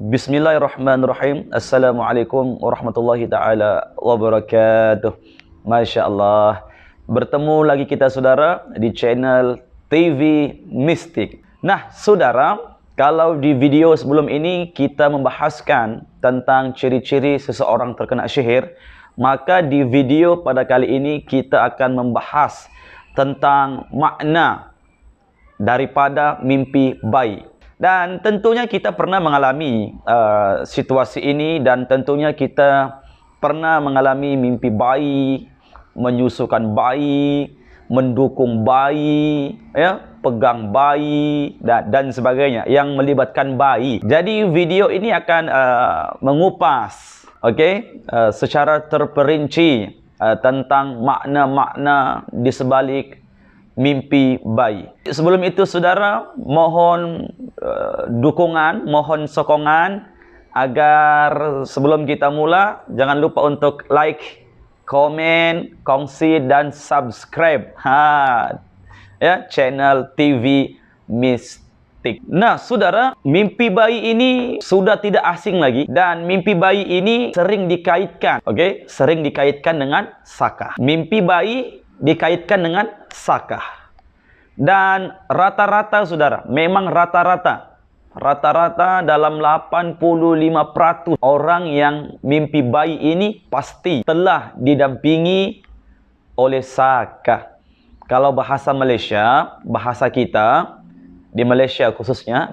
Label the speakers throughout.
Speaker 1: Bismillahirrahmanirrahim. Assalamualaikum warahmatullahi ta'ala wabarakatuh. Masya Allah. Bertemu lagi kita saudara di channel TV Mistik. Nah saudara, kalau di video sebelum ini kita membahaskan tentang ciri-ciri seseorang terkena sihir, maka di video pada kali ini kita akan membahas tentang makna daripada mimpi bayi. Dan tentunya kita pernah mengalami situasi ini, dan tentunya kita pernah mengalami mimpi bayi, menyusukan bayi, mendukung bayi, ya, pegang bayi dan sebagainya yang melibatkan bayi. Jadi video ini akan mengupas, secara terperinci tentang makna-makna di sebalik mimpi bayi. Sebelum itu saudara, mohon dukungan, mohon sokongan agar sebelum kita mula, jangan lupa untuk like, komen, kongsi dan subscribe channel TV Mistik. Nah saudara, mimpi bayi ini sudah tidak asing lagi, dan mimpi bayi ini sering dikaitkan, sering dikaitkan dengan saka. Mimpi bayi dikaitkan dengan sakah. Dan rata-rata saudara, memang rata-rata dalam 85% orang yang mimpi bayi ini pasti telah didampingi oleh sakah. Kalau bahasa Malaysia, bahasa kita di Malaysia khususnya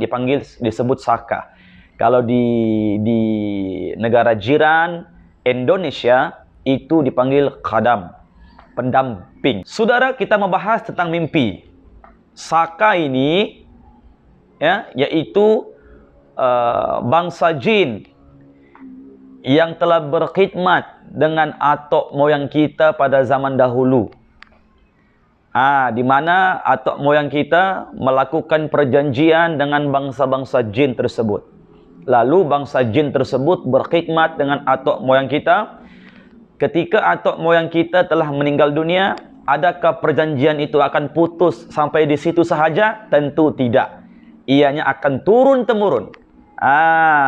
Speaker 1: disebut sakah. Kalau di negara jiran Indonesia itu dipanggil khadam, pendamping. Saudara, kita membahas tentang mimpi. Saka ini yaitu bangsa jin yang telah berkhidmat dengan atok moyang kita pada zaman dahulu. Di mana atok moyang kita melakukan perjanjian dengan bangsa-bangsa jin tersebut. Lalu bangsa jin tersebut berkhidmat dengan atok moyang kita. Ketika atok moyang kita telah meninggal dunia, adakah perjanjian itu akan putus sampai di situ sahaja? Tentu tidak. Ianya akan turun-temurun.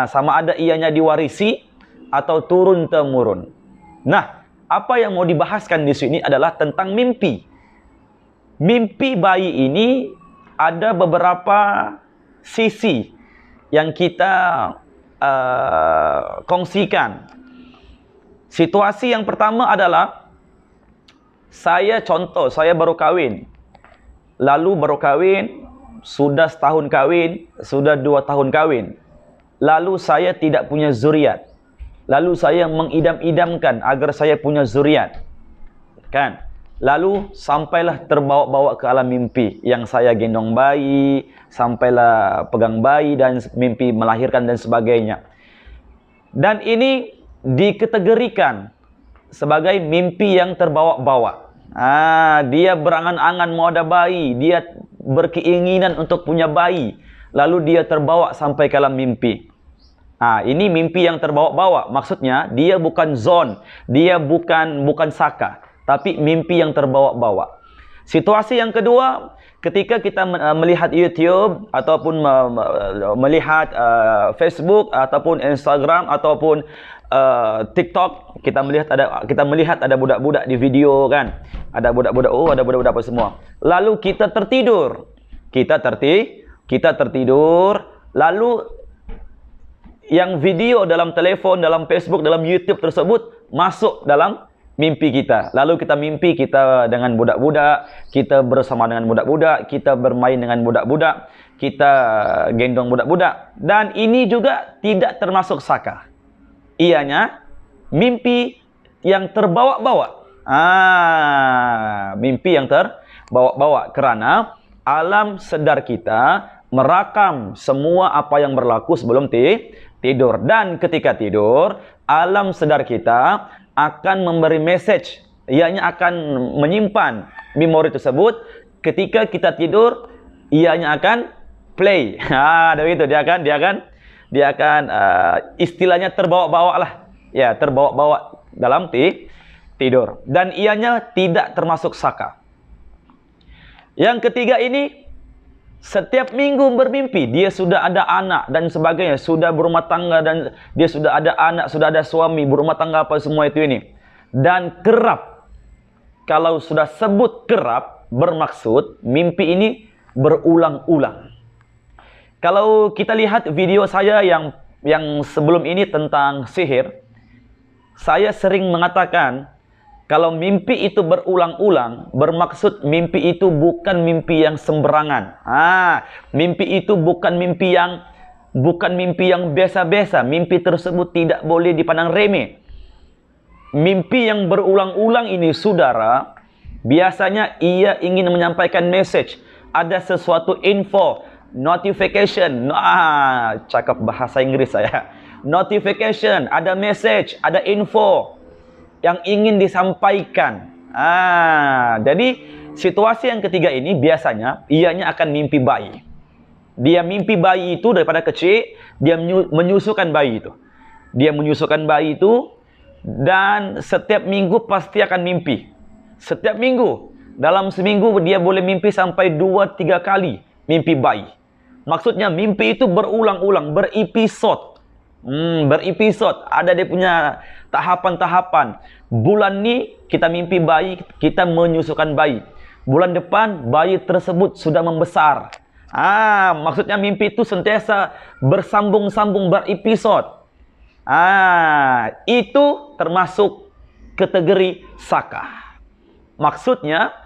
Speaker 1: Sama ada ianya diwarisi atau turun-temurun. Nah, apa yang mau dibahaskan di sini adalah tentang mimpi. Mimpi bayi ini ada beberapa sisi yang kita kongsikan. Situasi yang pertama adalah saya baru kawin. Lalu baru kawin, sudah setahun kawin, sudah 2 tahun kawin. Lalu saya tidak punya zuriat. Lalu saya mengidam-idamkan agar saya punya zuriat. Kan? Lalu sampailah terbawa-bawa ke alam mimpi yang saya gendong bayi, sampailah pegang bayi dan mimpi melahirkan dan sebagainya. Dan ini dikategorikan sebagai mimpi yang terbawa-bawa. Dia berangan-angan mau ada bayi, dia berkeinginan untuk punya bayi, lalu dia terbawa sampai ke alam mimpi. Ini mimpi yang terbawa-bawa. Maksudnya dia bukan zon, dia bukan saka, tapi mimpi yang terbawa-bawa. Situasi yang kedua, ketika kita melihat YouTube ataupun melihat Facebook ataupun Instagram ataupun TikTok, kita melihat ada budak-budak di video, kan? Ada budak-budak, ada budak-budak apa semua. Lalu kita tertidur. Kita tertidur, lalu yang video dalam telefon, dalam Facebook, dalam YouTube tersebut masuk dalam mimpi kita. Lalu kita mimpi kita dengan budak-budak, kita bersama dengan budak-budak, kita bermain dengan budak-budak, kita gendong budak-budak. Dan ini juga tidak termasuk saka. Ianya mimpi yang terbawa-bawa. Mimpi yang terbawa-bawa karena alam sadar kita merakam semua apa yang berlaku sebelum tidur. Dan ketika tidur, alam sadar kita akan memberi message. Ianya akan menyimpan memori tersebut. Ketika kita tidur, ianya akan play. Begitu, dia akan istilahnya terbawa-bawa lah. Ya, terbawa-bawa dalam tidur. Dan ianya tidak termasuk saka. Yang ketiga ini, Setiap minggu bermimpi dia sudah ada anak dan sebagainya, sudah berumah tangga dan dia sudah ada anak, sudah ada suami, berumah tangga apa semua itu ini. Dan kerap, kalau sudah sebut kerap, bermaksud mimpi ini berulang-ulang. Kalau kita lihat video saya yang sebelum ini tentang sihir, saya sering mengatakan kalau mimpi itu berulang-ulang, bermaksud mimpi itu bukan mimpi yang sembarangan. Mimpi itu bukan mimpi yang biasa-biasa. Mimpi tersebut tidak boleh dipandang remeh. Mimpi yang berulang-ulang ini, saudara, biasanya ia ingin menyampaikan message. Ada sesuatu info, notification. Cakap bahasa Inggris saya. Notification, ada message, ada info yang ingin disampaikan. Jadi situasi yang ketiga ini biasanya ianya akan mimpi bayi. Dia mimpi bayi itu daripada kecil, dia menyusukan bayi itu. Dia menyusukan bayi itu dan setiap minggu pasti akan mimpi. Setiap minggu, dalam seminggu dia boleh mimpi sampai 2-3 kali mimpi bayi. Maksudnya mimpi itu berulang-ulang, berepisod. Berepisod, ada dia punya tahapan-tahapan. Bulan ni kita mimpi bayi, kita menyusukan bayi. Bulan depan bayi tersebut sudah membesar. Maksudnya mimpi itu sentiasa bersambung-sambung, berepisod. Itu termasuk kategori saka. Maksudnya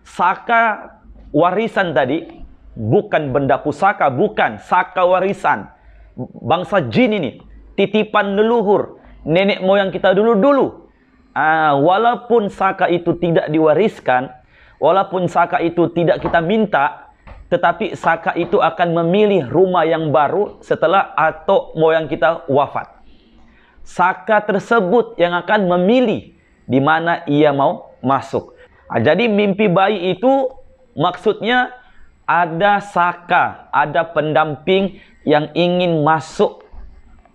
Speaker 1: saka warisan tadi bukan benda pusaka, bukan saka warisan. Bangsa jin ini, titipan leluhur, nenek moyang kita dulu-dulu. Walaupun saka itu tidak diwariskan, walaupun saka itu tidak kita minta, tetapi saka itu akan memilih rumah yang baru setelah atuk moyang kita wafat. Saka tersebut yang akan memilih di mana ia mau masuk. Jadi mimpi bayi itu maksudnya ada saka, ada pendamping yang ingin masuk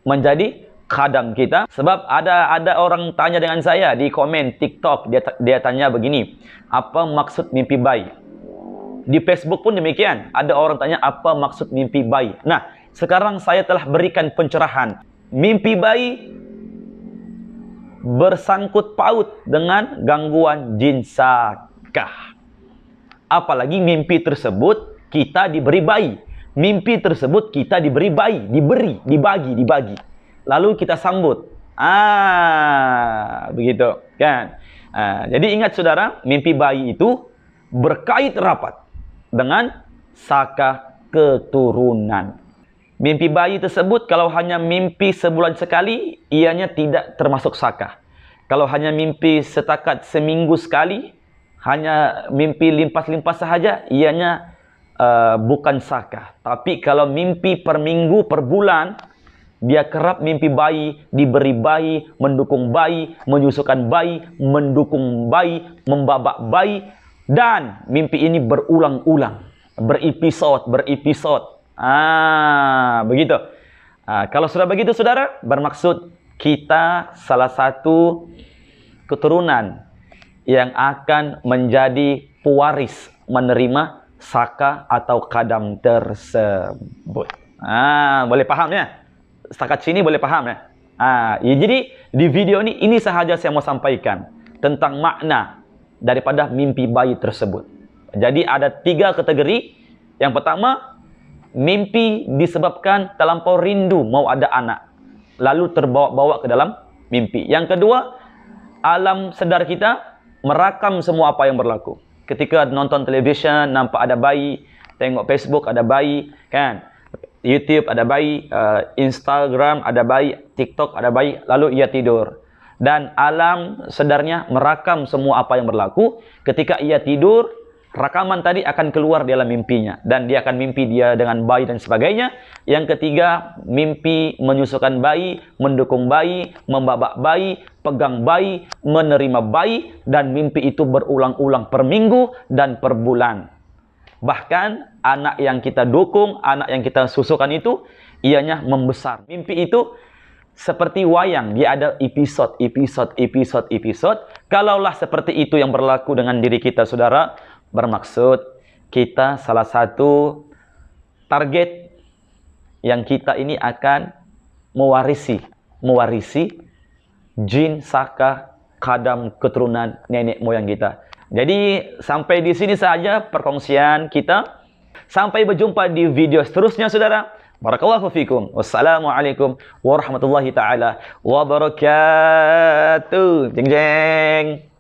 Speaker 1: menjadi khadam kita. Sebab ada orang tanya dengan saya di komen TikTok, dia tanya begini, apa maksud mimpi bayi? Di Facebook pun demikian, ada orang tanya apa maksud mimpi bayi. Nah, sekarang saya telah berikan pencerahan. Mimpi bayi bersangkut paut dengan gangguan jin saka. Apalagi mimpi tersebut kita diberi bayi. Mimpi tersebut kita diberi bayi, dibagi. Lalu kita sambut. Begitu kan. Jadi ingat saudara, mimpi bayi itu berkait rapat dengan saka keturunan. Mimpi bayi tersebut kalau hanya mimpi sebulan sekali, ianya tidak termasuk saka. Kalau hanya mimpi setakat seminggu sekali, hanya mimpi limpas-limpas sahaja, ianya bukan saka. Tapi kalau mimpi per minggu, per bulan, dia kerap mimpi bayi, diberi bayi, mendukung bayi, menyusukan bayi, mendukung bayi, membabak bayi, dan mimpi ini berulang-ulang, berepisod. Begitu. Kalau sudah begitu saudara, bermaksud kita salah satu keturunan yang akan menjadi pewaris menerima saka atau khadam tersebut. Boleh paham ya? Setakat sini boleh paham ya? Jadi di video ini sahaja saya mau sampaikan tentang makna daripada mimpi bayi tersebut. Jadi ada 3 kategori. Yang pertama, mimpi disebabkan terlampau rindu mau ada anak, lalu terbawa-bawa ke dalam mimpi. Yang kedua, alam sedar kita merakam semua apa yang berlaku. Ketika nonton televisyen, nampak ada bayi, tengok Facebook ada bayi, kan? YouTube ada bayi, Instagram ada bayi, TikTok ada bayi, lalu ia tidur. Dan alam sedarnya merakam semua apa yang berlaku. Ketika ia tidur, rakaman tadi akan keluar dalam mimpinya. Dan dia akan mimpi dia dengan bayi dan sebagainya. Yang ketiga, mimpi menyusukan bayi, mendukung bayi, membabak bayi, pegang bayi, menerima bayi. Dan mimpi itu berulang-ulang per minggu dan per bulan. Bahkan anak yang kita dukung, anak yang kita susukan itu, ianya membesar. Mimpi itu seperti wayang, dia ada episod. Kalaulah seperti itu yang berlaku dengan diri kita, saudara, bermaksud kita salah satu target yang kita ini akan mewarisi jin saka kadam keturunan nenek moyang kita. Jadi sampai di sini saja perkongsian kita. Sampai berjumpa di video seterusnya, saudara. Barakallahu fikum. Wassalamualaikum warahmatullahi taala wabarakatuh. Jeng jeng.